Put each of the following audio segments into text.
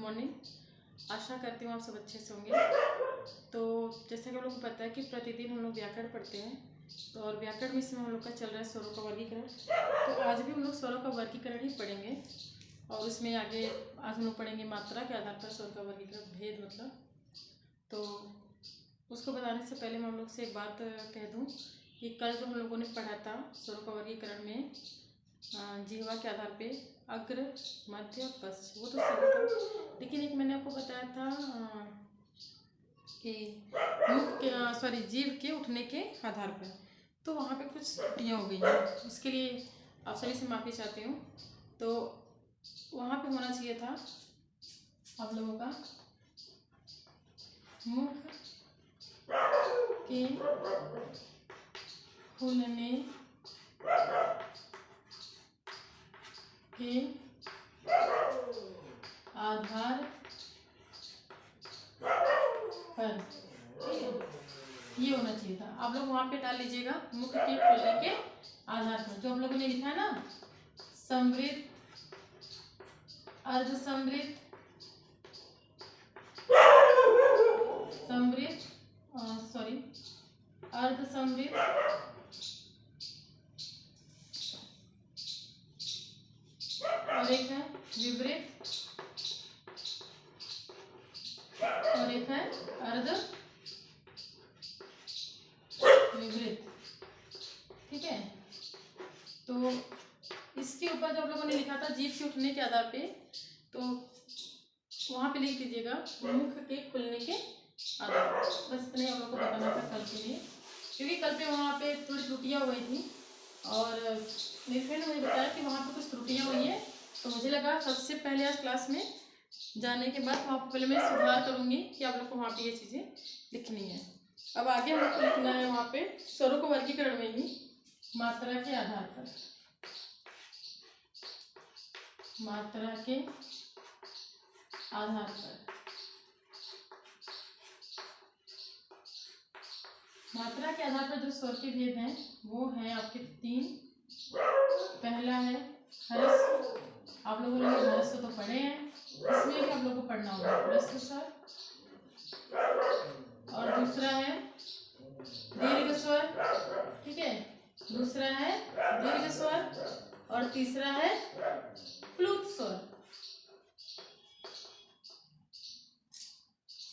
Morning. आशा करती हूँ आप सब अच्छे से होंगे। तो जैसे कि आप लोगों को पता है कि प्रतिदिन हम लोग व्याकरण पढ़ते हैं, तो और व्याकरण में इसमें हम लोग का चल रहा है स्वरों का वर्गीकरण। तो आज भी हम लोग स्वरों का वर्गीकरण ही पढ़ेंगे और उसमें आगे आज हम लोग पढ़ेंगे मात्रा के आधार पर स्वर का वर्गीकरण, भेद मतलब। तो उसको बताने से पहले मैं हम लोग से एक बात कह दूँ कि कल जो हम लोगों ने पढ़ा था स्वरों का वर्गीकरण में जिह्वा के आधार पे अग्र, मध्य और पश्च, वो तो सही था। लेकिन एक मैंने आपको बताया था कि मुख के जीभ के उठने के आधार पर, तो वहाँ पे कुछ त्रुटियाँ हो गई हैं। उसके लिए आप सभी से माफ़ी चाहती हूँ। तो वहाँ पे होना चाहिए था आप लोगों का मुख के खुलने के आधार पर, ये होना चाहिए था। आप लोग वहाँ पे डाल लीजिएगा मुख के खुलने के आधार पर। जो हम लोगों ने लिखा है ना, समृद्ध, अर्ध समृद्ध, समृद्ध, अर्ध समृद्ध, और एक है विवृत, और एक है अर्ध विवृत। ठीक है, तो इसके ऊपर जो आप लोगों ने लिखा था जीभ के उठने के आधार पे, तो वहां पे लिख दीजिएगा मुख के खुलने के आधार पर। बस इतना ही आप लोग को बताना था कल के लिए, क्योंकि कल पे वहाँ पे थोड़ी त्रुटियाँ हो गई थी और मेरे फ्रेंड ने मुझे बताया कि वहाँ पे कुछ त्रुटियाँ हुई है। तो मुझे लगा सबसे पहले आज क्लास में जाने के बाद वहाँ पहले मैं सुधार करूँगी कि आप लोग को वहाँ पे ये चीज़ें लिखनी है। अब आगे हम लोग को लिखना है वहाँ पे स्वरों को वर्गीकरण में ही मात्रा के आधार पर, मात्रा के आधार पर। मात्रा के आधार पर जो स्वर के भेद हैं वो हैं आपके 3। पहला है ह्रस्व, आप लोगों ने ह्रस्व तो पढ़े हैं, इसमें भी आप लोगों को पढ़ना होगा ह्रस्व स्वर। और दूसरा है दीर्घ स्वर, ठीक है, दूसरा है दीर्घ स्वर, और तीसरा है प्लुत स्वर।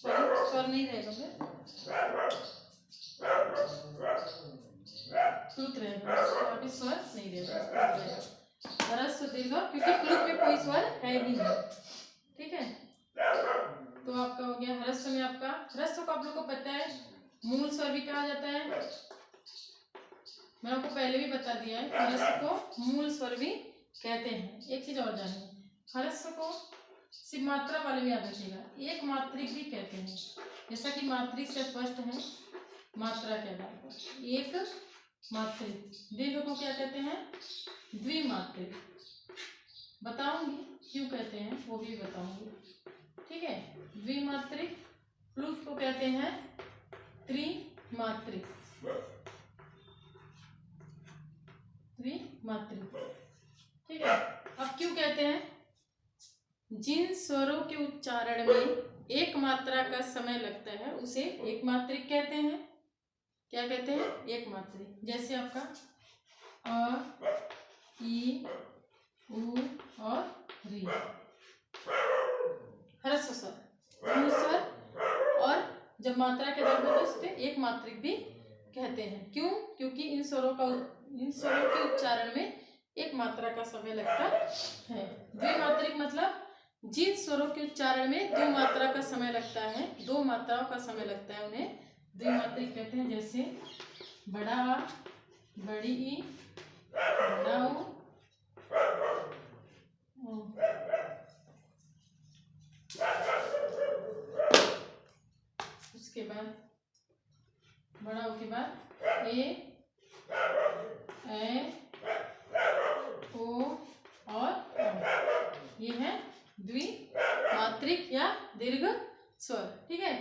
स्वर नहीं रहेगा प्लुत रहेगा, स्वर नहीं रहेगा, ह्रस्व दीर्घ, क्योंकि प्लुत में कोई स्वर है ही नहीं। ठीक है, तो आपका हो गया ह्रस्व में। आपका ह्रस्व को आप लोग को पता है मूल स्वर भी कहा जाता है, मैं आपको पहले भी बता दिया है। ह्रस्व को मूल स्वर भी कहते हैं। एक चीज और जानिए, ह्रस्व को सिर्फ मात्रा वाले में याद रखिएगा, एक मात्रिक भी कहते हैं। जैसा कि मात्रिक से स्पष्ट है मात्रा के आधार पर एक मात्रिक। दीर्घ को क्या कहते हैं? द्विमात्रिक। बताऊंगी क्यों कहते हैं, वो भी बताऊंगी। ठीक है, द्विमात्रिक। प्लुत को कहते हैं त्रिमात्रिक, त्रिमात्रिक। ठीक है, अब क्यों कहते हैं? जिन स्वरों के उच्चारण में एक मात्रा का समय लगता है उसे एक मात्रिक कहते हैं। क्या कहते हैं? एक मात्रिक। जैसे आपका अ, ई, उ और री, ह्रस्व स्वर, मूल स्वर, और जब मात्रा के आधार पर उसे एक मात्रिक भी कहते हैं। क्यों? क्योंकि इन स्वरों के उच्चारण में एक मात्रा का समय लगता है। द्विमात्रिक मतलब जिन स्वरों के उच्चारण में 2 मात्रा का समय लगता है, 2 मात्राओं का समय लगता है, उन्हें द्विमात्रिक कहते हैं। जैसे बड़ा आ, बड़ी ई, बड़ा उ, उसके बाद बड़ा उ के बाद ए, ओ और ये है द्विमात्रिक या दीर्घ स्वर। ठीक है,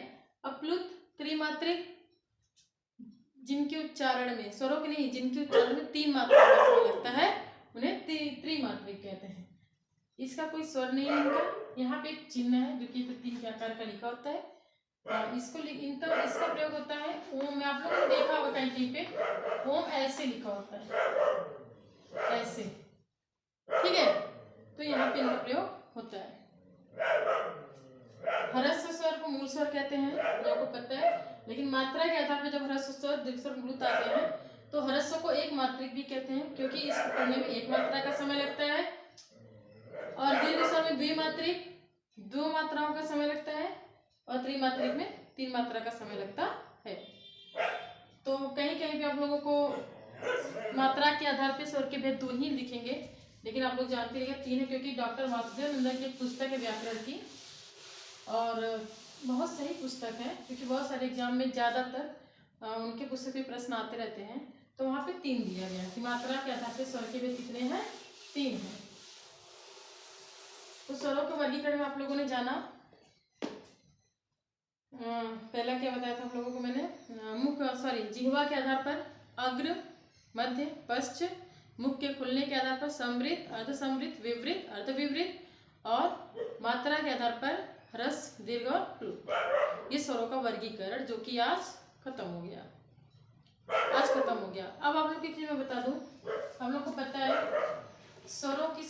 अब प्लुत त्रिमात्रिक, जिनके उच्चारण में स्वरों के नहीं, जिनके उच्चारण में 3 मात्रा का समय लगता है उन्हें त्रिमात्रिक कहते हैं। इसका कोई स्वर नहीं है इनका। यहाँ पे एक चिन्ह है जो कि 3 के आकार का लिखा होता है, और इसका प्रयोग होता है ओम में। आप लोगों ने देखा होगा कहीं कहीं पे ओम ऐसे लिखा होता है, ऐसे, ठीक है। तो यहाँ पे इनका प्रयोग होता है। ह्रस्व स्वर को मूल स्वर कहते हैं, लोगों को पता है, लेकिन मात्रा के आधार पर जब ह्रस्व स्वर, दीर्घ स्वर, गुरुत आते हैं तो ह्रस्व को एक मात्रिक भी कहते हैं, क्योंकि इसको पढ़ने में 1 मात्रा का समय लगता है, और दीर्घ स्वर में द्विमात्रिक 2 मात्राओं का समय लगता है, और त्रिमात्रिक में 3 मात्रा का समय लगता है। तो कहीं कहीं पे आप लोगों को मात्रा के आधार पे स्वर के भेद 2 ही दिखेंगे, लेकिन आप लोग जानते रहिएगा 3 है, क्योंकि डॉक्टर वासुदेव नंदन की एक पुस्तक है व्याकरण की, और बहुत सही पुस्तक है, क्योंकि बहुत सारे एग्जाम में ज़्यादातर उनके पुस्तक में प्रश्न आते रहते हैं। तो वहाँ पे 3 दिया गया कि मात्रा के आधार पे स्वर के भेद कितने हैं, 3 हैं। तो स्वरों के वर्गीकरण में आप लोगों ने जाना, पहला क्या बताया था आप लोगों को मैंने, जिह्वा के आधार पर अग्र, मध्य, पश्च, मुख के खुलने के आधार पर समृत, अर्धसमृत, विवृत, अर्धविवृत, और मात्रा के आधार पर ह्रस्व, दीर्घ और प्लुत। ये स्वरों का वर्गीकरण जो कि आज खत्म हो गया। अब आप लोग की मैं बता दूं, हम लोग को पता है स्वरों की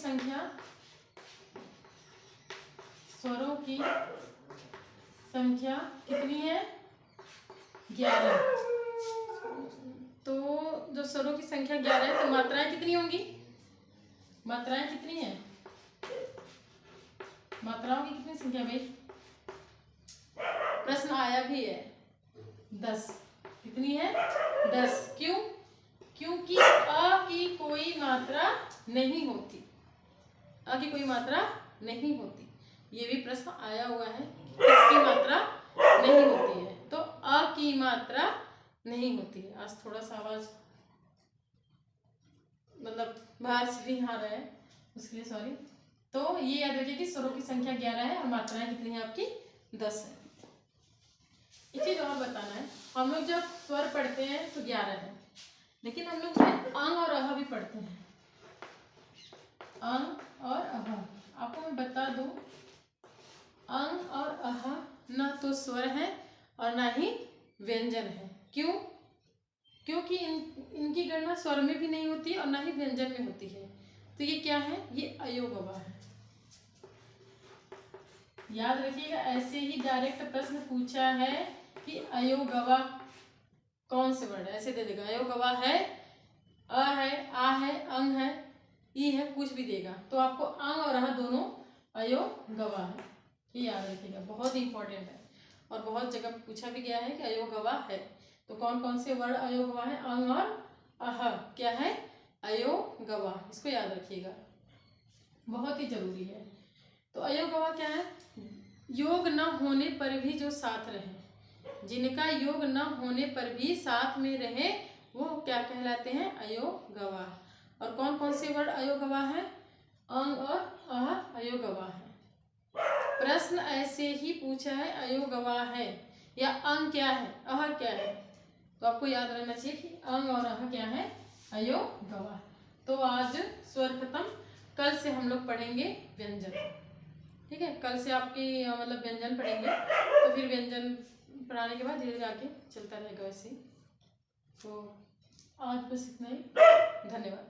संख्या कितनी है, 11। तो जो स्वरों की संख्या 11 है, तो मात्राएं कितनी होंगी, मात्राएं कितनी है, मात्राओं की कितनी संख्या भाई, प्रश्न आया भी है 10। कितनी है, 10। क्यों? क्योंकि अ की कोई मात्रा नहीं होती, अ की कोई मात्रा नहीं होती। ये भी प्रश्न आया हुआ है, किसकी मात्रा नहीं होती है, तो अ की मात्रा नहीं होती है। आज थोड़ा सा आवाज मतलब बाहर से भी आ रहा है, उसके लिए सॉरी। तो ये याद रखिए कि स्वरों की संख्या 11 है और मात्राएं कितनी है आपकी, 10 है। एक चीज और बताना है, हम लोग जब स्वर पढ़ते हैं तो 11 है, लेकिन हम लोग अंग और अह भी पढ़ते हैं, अंग और अह। आपको मैं बता दूं, अंग और अह ना तो स्वर है और ना ही व्यंजन है। क्यों? क्योंकि इनकी गणना स्वर में भी नहीं होती और ना ही व्यंजन में होती है। तो ये क्या है, ये अयोगवा है। याद रखिएगा, ऐसे ही डायरेक्ट प्रश्न पूछा है कि अयोगवा कौन से वर्ड है, ऐसे दे देगा अयोगवा है, अ है, आ है, अंग है, ई है, कुछ भी देगा। तो आपको अंग और अह दोनों अयोगवा है, ये याद रखिएगा, बहुत इंपॉर्टेंट है और बहुत जगह पूछा भी गया है कि अयोगवा है। तो कौन कौन से वर्ड अयोगवा है, अंग और अह क्या है, अयोगवा। इसको याद रखिएगा, बहुत ही जरूरी है। तो अयोगवा क्या है, योग न होने पर भी जो साथ रहे, जिनका योग न होने पर भी साथ में रहे वो क्या कहलाते हैं, अयोगवा। और कौन कौन से वर्ड अयोगवा है, अंग और अह अयोगवा है। प्रश्न ऐसे ही पूछा है, अयोगवा है या अंग क्या है, अह क्या है, तो आपको याद रहना चाहिए कि अंग और अह क्या है, अयोगवा। तो आज स्वर खत्म, कल से हम लोग पढ़ेंगे व्यंजन, ठीक है। कल से आपकी मतलब व्यंजन पढ़ेंगे, तो फिर व्यंजन पढ़ाने के बाद धीरे धीरे आगे चलता रहेगा वैसे ही। तो आज बस इतना ही, धन्यवाद।